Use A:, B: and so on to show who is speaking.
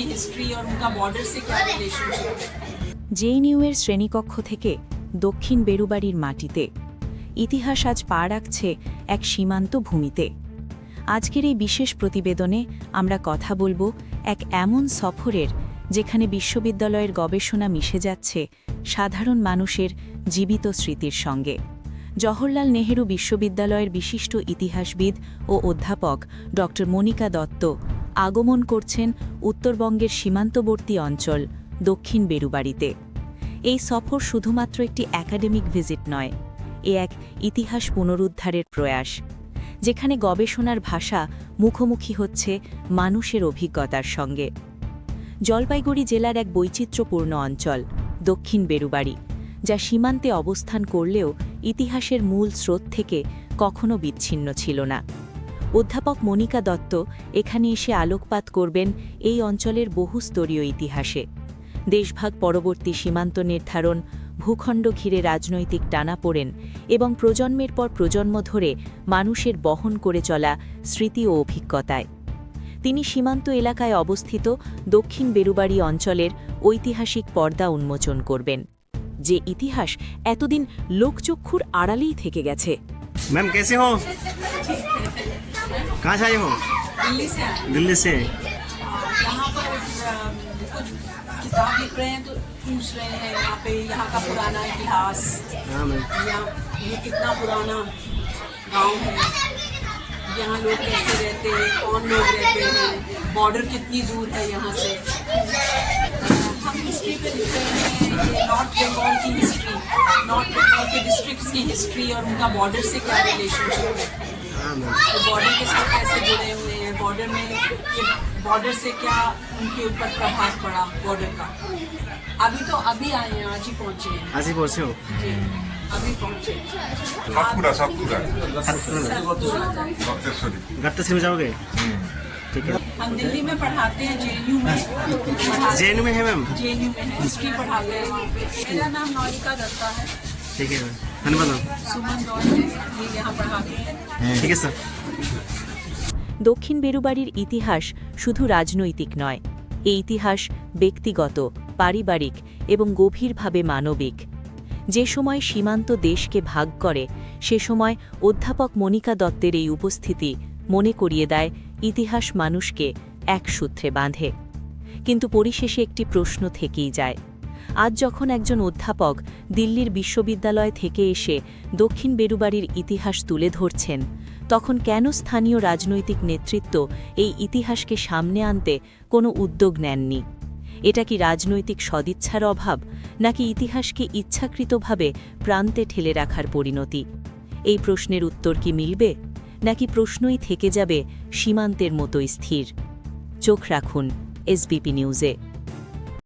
A: की हिस्ट्री और उनका बॉर्डर से क्या रिलेशनशिप है।
B: জেএনইউয়ের শ্রেণীকক্ষ থেকে দক্ষিণ বেরুবাড়ির মাটিতে ইতিহাস আজ পা রাখছে এক সীমান্ত ভূমিতে। আজকের এই বিশেষ প্রতিবেদনে আমরা কথা বলবো এক এমন সফরের যেখানে বিশ্ববিদ্যালয়ের গবেষণা মিশে যাচ্ছে সাধারণ মানুষের জীবিত স্মৃতির সঙ্গে। জওহরলাল নেহেরু বিশ্ববিদ্যালয়ের বিশিষ্ট ইতিহাসবিদ ও অধ্যাপক ড মনিকা দত্ত আগমন করছেন উত্তরবঙ্গের সীমান্তবর্তী অঞ্চল দক্ষিণ বেরুবাড়িতে। এই সফর শুধুমাত্র একটি একাডেমিক ভিজিট নয়, এ এক ইতিহাস পুনরুদ্ধারের প্রয়াস, যেখানে গবেষণার ভাষা মুখোমুখি হচ্ছে মানুষের অভিজ্ঞতার সঙ্গে। জলপাইগুড়ি জেলার এক বৈচিত্র্যপূর্ণ অঞ্চল দক্ষিণ বেরুবাড়ি, যা সীমান্তে অবস্থান করলেও ইতিহাসের মূল স্রোত থেকে কখনো বিচ্ছিন্ন ছিল না। অধ্যাপক মনিকা দত্ত এখানে এসে আলোকপাত করবেন এই অঞ্চলের বহুস্তরীয় ইতিহাসে। দেশভাগ পরবর্তী সীমান্ত নির্ধারণ, ভূখণ্ড ঘিরে রাজনৈতিক টানাপোড়েন এবং প্রজন্মের পর প্রজন্ম ধরে মানুষের বহন করে চলা স্মৃতি ও অভিজ্ঞতায়। তিনি সীমান্ত এলাকায় অবস্থিত দক্ষিণ বেরুবাড়ি অঞ্চলের ঐতিহাসিক পর্দা উন্মোচন করবেন, যে ইতিহাস এতদিন লোকচক্ষুর আড়ালেই থেকে গেছে।
C: मैम कैसे हो? कहाँ से आए हो?
A: दिल्ली से आए।
C: दिल्ली से।
A: यहाँ पर कुछ किताब लिख रहे हैं तो पूछ रहे हैं यहाँ पे यहाँ का पुराना इतिहास,
C: हाँ मैम।
A: यहाँ ये कितना पुराना गांव है, यहाँ लोग कैसे रहते हैं, कौन लोग रहते हैं, बॉर्डर कितनी दूर है यहाँ से। हम हिस्ट्री पे लिख रहे हैं ये नॉर्थ बंगाल की हिस्ट्री, नॉर्थ बंगाल के डिस्ट्रिक्ट्स की हिस्ट्री और उनका बॉर्डर से क्या रिलेशनशिप है,
C: हाँ मैम।
A: तो बॉर्डर के साथ कैसे जुड़े हुए हैं, बॉर्डर में ये बॉर्डर से क्या उनके ऊपर प्रभाव पड़ा बॉर्डर का। अभी आए हैं, आज ही पहुँचे हैं
C: आज ही पहुँचे हो?
A: जी, अभी पहुँचे।
D: সাতপুরা সাতপুরা
C: गट्टेश्वरी में जाओगे? ठीक है।
A: हम दिल्ली में पढ़ाते हैं, जेएनयू में
C: जेएनयू में है मैम?
A: जेएनयू में है, हिस्ट्री पढ़ाते हैं वहाँ पे। मेरा नाम नौलिका दत्ता है,
C: ठीक है मैम, धन्यवाद मैम।
A: सुमन दौर है, ये यहाँ पढ़ाते हैं।
C: ठीक है सर।
B: দক্ষিণ বেরুবাড়ির ইতিহাস শুধু রাজনৈতিক নয়, এই ইতিহাস ব্যক্তিগত, পারিবারিক এবং গভীরভাবে মানবিক। যে সময় সীমান্ত দেশকে ভাগ করে, সে সময় অধ্যাপক মনিকা দত্তের এই উপস্থিতি মনে করিয়ে দেয় ইতিহাস মানুষকে এক সূত্রে বাঁধে। কিন্তু পরিশেষে একটি প্রশ্ন থেকেই যায়। আজ যখন একজন অধ্যাপক দিল্লির বিশ্ববিদ্যালয় থেকে এসে দক্ষিণ বেরুবাড়ির ইতিহাস তুলে ধরছেন, তখন কেন স্থানীয় রাজনৈতিক নেতৃত্ব এই ইতিহাসকে সামনে আনতে কোনো উদ্যোগ নেননি? এটা কি রাজনৈতিক সদিচ্ছার অভাব, নাকি ইতিহাসকে ইচ্ছাকৃতভাবে প্রান্তে ঠেলে রাখার পরিণতি? এই প্রশ্নের উত্তর কি মিলবে, নাকি প্রশ্নই থেকে যাবে সীমান্তের মতোই স্থির? চোখ রাখুন এসবিপি নিউজে।